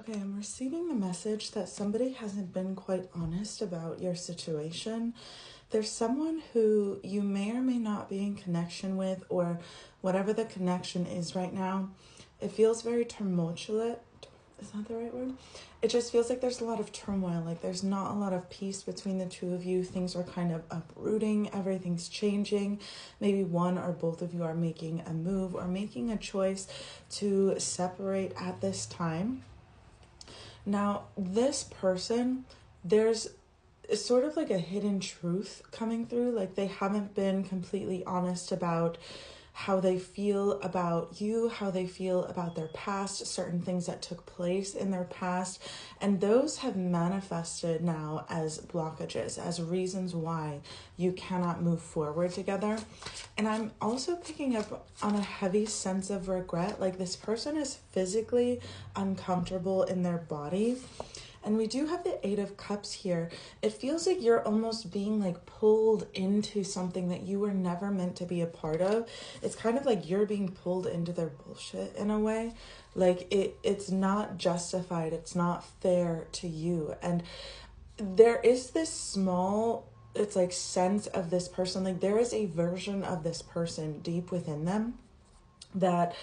Okay, I'm receiving the message that somebody hasn't been quite honest about your situation. There's someone who you may or may not be in connection with, or whatever the connection is right now. It feels very tumultuous. Is that the right word? It just feels like there's a lot of turmoil, like there's not a lot of peace between the two of you. Things are kind of uprooting, everything's changing. Maybe one or both of you are making a move or making a choice to separate at this time. Now, this person, there's sort of like a hidden truth coming through. Like they haven't been completely honest about how they feel about you, how they feel about their past, certain things that took place in their past. And those have manifested now as blockages, as reasons why you cannot move forward together. And I'm also picking up on a heavy sense of regret. Like this person is physically uncomfortable in their body. And we do have the Eight of Cups here. It feels like you're almost being like pulled into something that you were never meant to be a part of. It's kind of like you're being pulled into their bullshit in a way. Like it's not justified. It's not fair to you. And there is this small, it's like sense of this person. Like there is a version of this person deep within them that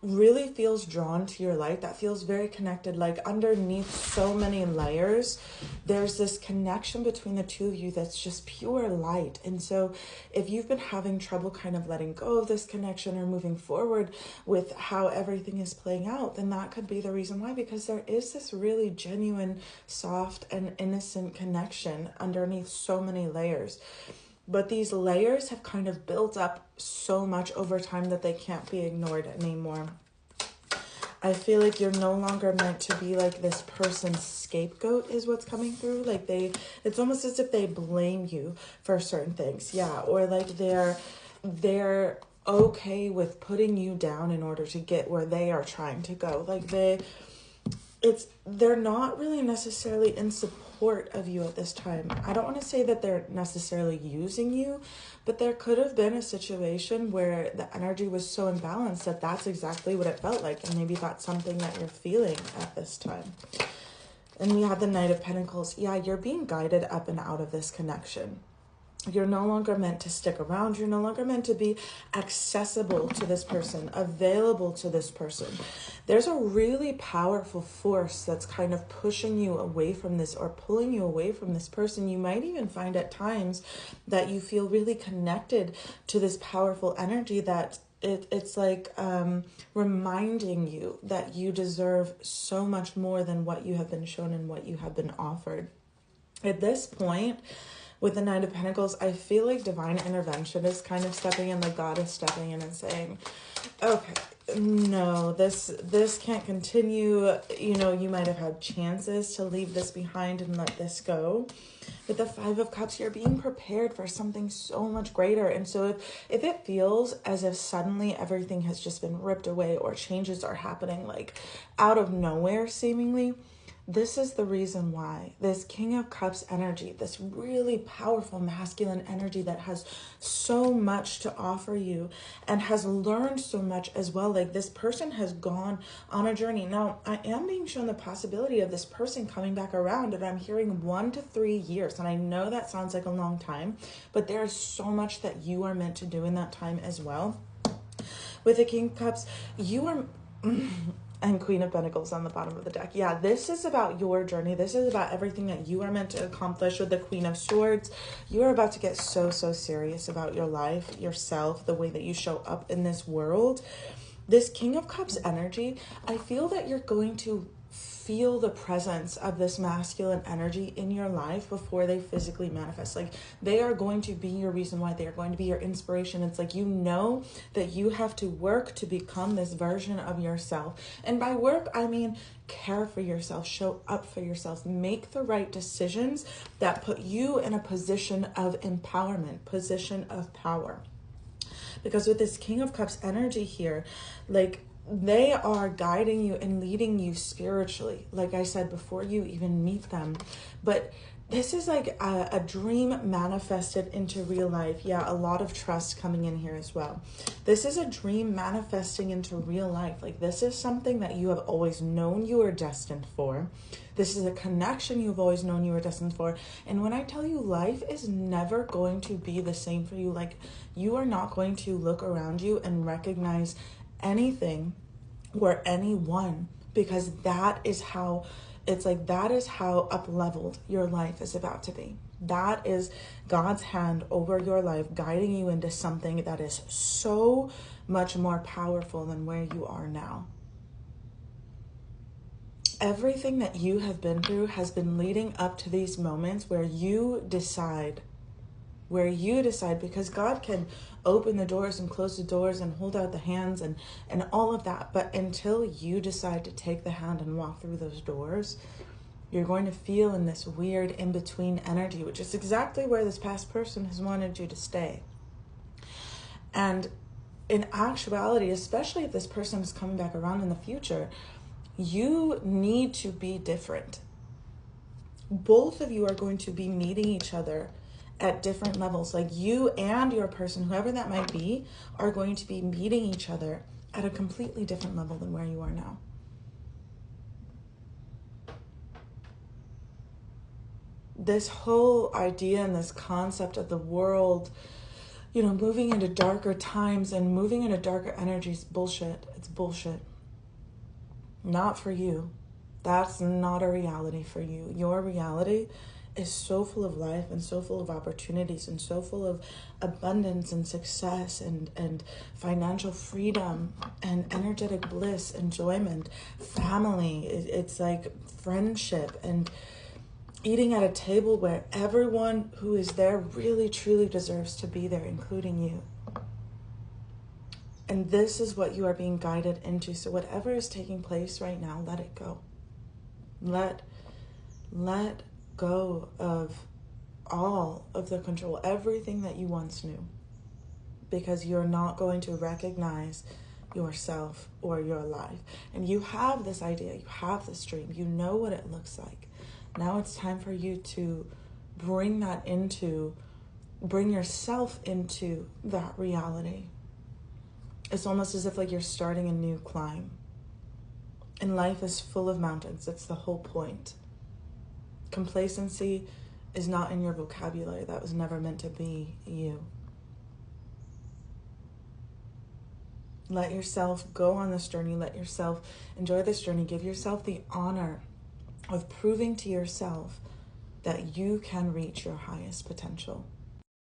really feels drawn to your light, that feels very connected. Like underneath so many layers, there's this connection between the two of you that's just pure light. And so if you've been having trouble kind of letting go of this connection or moving forward with how everything is playing out, then that could be the reason why, because there is this really genuine, soft and innocent connection underneath so many layers. But these layers have kind of built up so much over time that they can't be ignored anymore. I feel like you're no longer meant to be like this person's scapegoat is what's coming through. Like it's almost as if they blame you for certain things. Yeah. Or like they're okay with putting you down in order to get where they are trying to go. Like they're not really necessarily in support of you at this time. I don't want to say that they're necessarily using you, but there could have been a situation where the energy was so imbalanced that that's exactly what it felt like. And maybe that's something that you're feeling at this time. And we have the Knight of Pentacles. Yeah, you're being guided up and out of this connection. You're no longer meant to stick around. You're no longer meant to be accessible to this person, available to this person. There's a really powerful force that's kind of pushing you away from this or pulling you away from this person. You might even find at times that you feel really connected to this powerful energy that it's like reminding you that you deserve so much more than what you have been shown and what you have been offered. At this point, with the Knight of Pentacles, I feel like divine intervention is kind of stepping in, like God is stepping in and saying, okay, no, this can't continue. You know, you might have had chances to leave this behind and let this go. With the Five of Cups, you're being prepared for something so much greater. And so if it feels as if suddenly everything has just been ripped away or changes are happening like out of nowhere seemingly, this is the reason why. This King of Cups energy, this really powerful masculine energy that has so much to offer you and has learned so much as well. Like this person has gone on a journey. Now, I am being shown the possibility of this person coming back around, and I'm hearing 1 to 3 years. And I know that sounds like a long time, but there's so much that you are meant to do in that time as well. With the King of Cups, you are... and Queen of Pentacles on the bottom of the deck. Yeah, this is about your journey. This is about everything that you are meant to accomplish. With the Queen of Swords, you are about to get so serious about your life, yourself, the way that you show up in this world. This King of Cups energy, I feel that you're going to feel the presence of this masculine energy in your life before they physically manifest. Like they are going to be your reason why. They are going to be your inspiration. It's like, you know that you have to work to become this version of yourself. And by work, I mean care for yourself, show up for yourself, make the right decisions that put you in a position of empowerment, position of power. Because with this King of Cups energy here, like they are guiding you and leading you spiritually, like I said, before you even meet them. But This is like a dream manifested into real life. Yeah, a lot of trust coming in here as well. This is a dream manifesting into real life. Like, this is something that you have always known you were destined for. This is a connection you've always known you were destined for. And when I tell you, life is never going to be the same for you. Like, you are not going to look around you and recognize anything or anyone, because that is how up leveled your life is about to be. That is God's hand over your life, guiding you into something that is so much more powerful than where you are now. Everything that you have been through has been leading up to these moments where you decide, because God can open the doors and close the doors and hold out the hands and all of that. But until you decide to take the hand and walk through those doors, you're going to feel in this weird in-between energy, which is exactly where this past person has wanted you to stay. And in actuality, especially if this person is coming back around in the future, you need to be different. Both of you are going to be meeting each other at different levels. Like, you and your person, whoever that might be, are going to be meeting each other at a completely different level than where you are now. This whole idea and this concept of the world, moving into darker times and moving into darker energies, bullshit. It's bullshit. Not for you. That's not a reality for you. Your reality is so full of life and so full of opportunities and so full of abundance and success and financial freedom and energetic bliss, enjoyment, family. It's like friendship and eating at a table where everyone who is there really truly deserves to be there, including you. And this is what you are being guided into. So whatever is taking place right now, let it go. Let go of all of the control, everything that you once knew, because you're not going to recognize yourself or your life. And you have this idea, you have this dream, you know what it looks like. Now it's time for you to bring yourself into that reality. It's almost as if like you're starting a new climb. And life is full of mountains. It's the whole point. Complacency is not in your vocabulary. That was never meant to be you. Let yourself go on this journey. Let yourself enjoy this journey. Give yourself the honor of proving to yourself that you can reach your highest potential.